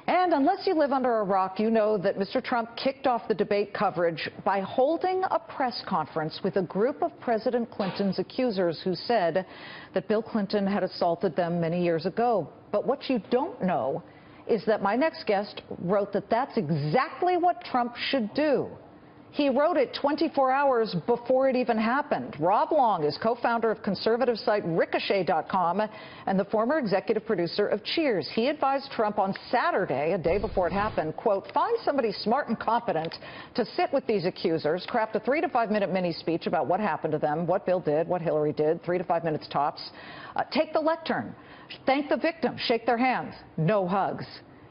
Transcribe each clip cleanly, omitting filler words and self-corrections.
And unless you live under a rock, you know that Mr. Trump kicked off the debate coverage by holding a press conference with a group of President Clinton's accusers who said that Bill Clinton had assaulted them many years ago. But what you don't know is that my next guest wrote that that's exactly what Trump should do. He wrote it 24 hours before it even happened. Rob Long is co-founder of conservative site Ricochet.com and the former executive producer of Cheers. He advised Trump on Saturday, a day before it happened, quote, find somebody smart and competent to sit with these accusers, craft a 3 to 5 minute mini speech about what happened to them, what Bill did, what Hillary did, 3 to 5 minutes tops. Take the lectern, thank the victim, shake their hands, no hugs,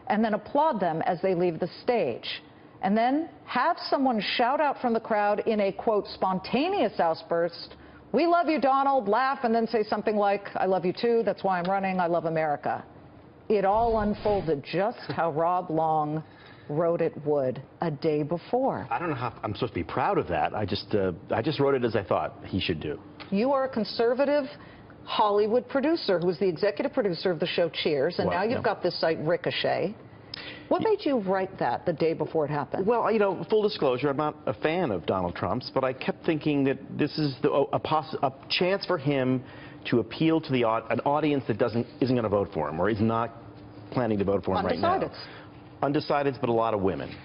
and then applaud them as they leave the stage. And then have someone shout out from the crowd in a, quote, spontaneous outburst, we love you, Donald, laugh, and then say something like, I love you too, that's why I'm running, I love America. It all unfolded just how Rob Long wrote it would a day before. I don't know how I'm supposed to be proud of that. I just wrote it as I thought he should do. You are a conservative Hollywood producer who was the executive producer of the show Cheers, and now you've got this site Ricochet. What made you write that the day before it happened? Well, you know, full disclosure, I'm not a fan of Donald Trump's, but I kept thinking that this is a chance for him to appeal to an audience that isn't going to vote for him or is not planning to vote for him right now. Undecideds, but a lot of women.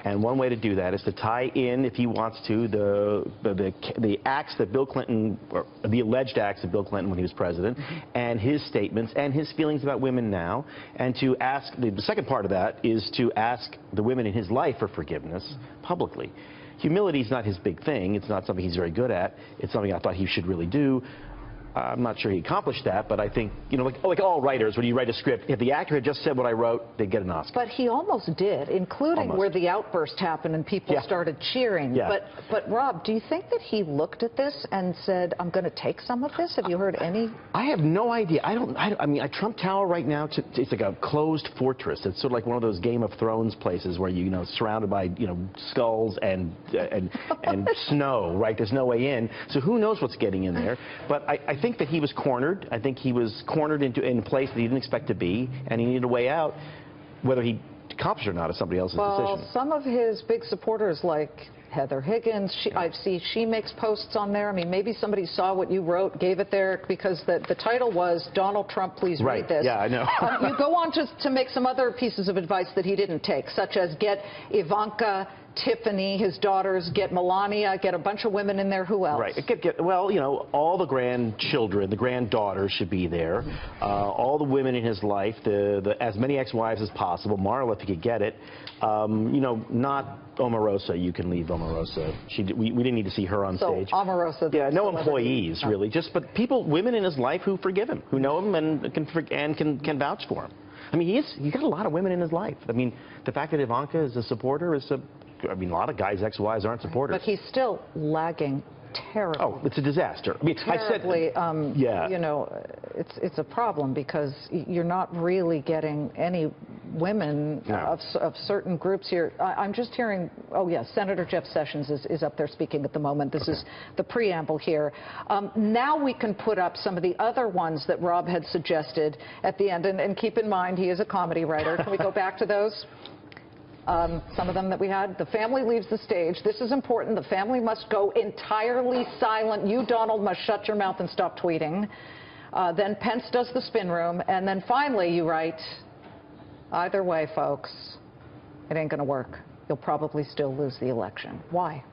And one way to do that is to tie in, if he wants to, the acts that Bill Clinton, or the alleged acts of Bill Clinton when he was president, and his statements and his feelings about women now, and to ask, the second part of that is to ask the women in his life for forgiveness publicly. Humility is not his big thing. It's not something he's very good at. It's something I thought he should really do. I'm not sure he accomplished that, but I think, you know, like all writers, when you write a script, if the actor had just said what I wrote, they'd get an Oscar. But he almost did, including where the outburst happened and people started cheering. Yeah. But Rob, do you think that he looked at this and said, I'm going to take some of this? Have you heard any? I have no idea. I mean, Trump Tower right now, it's like a closed fortress. It's sort of like one of those Game of Thrones places where you know, surrounded by, you know, skulls and snow, right? There's no way in. So who knows what's getting in there? But I think that he was cornered. I think he was cornered in a place that he didn't expect to be, and he needed a way out. Whether he accomplished it or not is somebody else's decision. Well, some of his big supporters, like Heather Higgins, I see she makes posts on there. I mean, maybe somebody saw what you wrote, gave it there, because the title was, Donald Trump, please read this. Yeah, I know. You go on to make some other pieces of advice that he didn't take, such as get Ivanka, Tiffany, his daughters, get Melania, get a bunch of women in there. Who else? Right. Well, you know, all the grandchildren, the granddaughters should be there. All the women in his life, as many ex-wives as possible. Marla, if he could get it. You know, not Omarosa. You can leave Omarosa. We didn't need to see her on stage. So Omarosa. Yeah, no employees really. Just but women in his life who forgive him, who know him and can vouch for him. I mean, he's got a lot of women in his life. I mean, the fact that Ivanka is a supporter is I mean, a lot of guys' ex-wives aren't supporters. But he's still lagging terribly. Oh, it's a disaster. I mean, terribly, yeah. You know, it's a problem because you're not really getting any women of certain groups here. I'm just hearing, oh, yeah, Senator Jeff Sessions is up there speaking at the moment. This is the preamble here. Now we can put up some of the other ones that Rob had suggested at the end. And keep in mind, he is a comedy writer. Can we go back to those? Some of them that we had. The family leaves the stage. This is important. The family must go entirely silent. You, Donald, must shut your mouth and stop tweeting. Then Pence does the spin room. And then finally you write, either way, folks, it ain't going to work. You'll probably still lose the election. Why?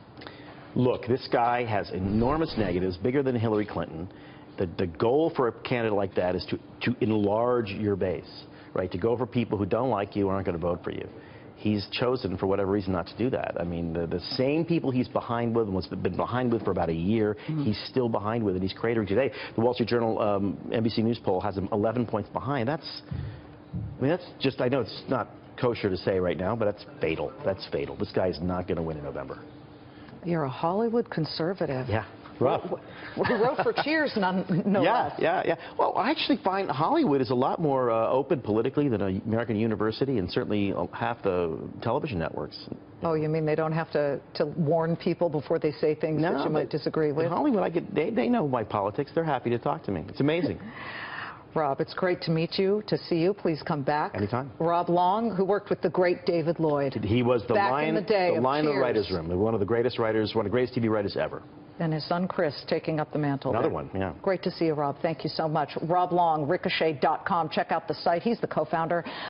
Look, this guy has enormous negatives, bigger than Hillary Clinton. The goal for a candidate like that is to enlarge your base, right? To go for people who don't like you or aren't going to vote for you. He's chosen, for whatever reason, not to do that. I mean, the same people he's behind with and been behind with for about a year, he's still behind with, and he's cratering today. The Wall Street Journal NBC News poll has him 11 points behind. I mean, that's just, I know it's not kosher to say right now, but that's fatal. That's fatal. This guy is not going to win in November. You're a Hollywood conservative. Yeah. Rough. Who wrote for Cheers, no less. Yeah. Well, I actually find Hollywood is a lot more open politically than American university and certainly half the television networks. Oh, you mean they don't have to warn people before they say things that you might disagree with? In Hollywood, they know my politics. They're happy to talk to me. It's amazing. Rob, it's great to meet you, to see you. Please come back. Anytime. Rob Long, who worked with the great David Lloyd. He was the back line in the day of the Cheers. writer's room. One of the greatest writers, one of the greatest TV writers ever. And his son, Chris, taking up the mantle. Another there. one, yeah. Great to see you, Rob. Thank you so much. Rob Long, Ricochet.com. Check out the site. He's the co-founder